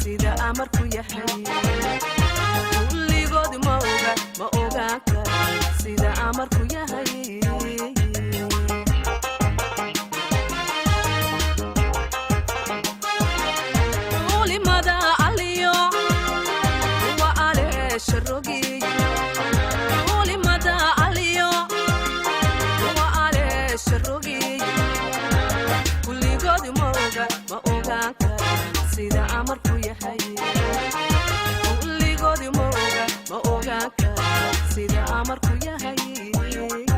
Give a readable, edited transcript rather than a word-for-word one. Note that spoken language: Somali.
sida amarku yahay kulligood ma ogaan kara sida amarku yahay ulimada aliyo wa ale sharogi ulimada aliyo wa ale sharogi kulligood ma ogaan kara sida amarku yahay kulligood ma ogaan kara sida amarku yahay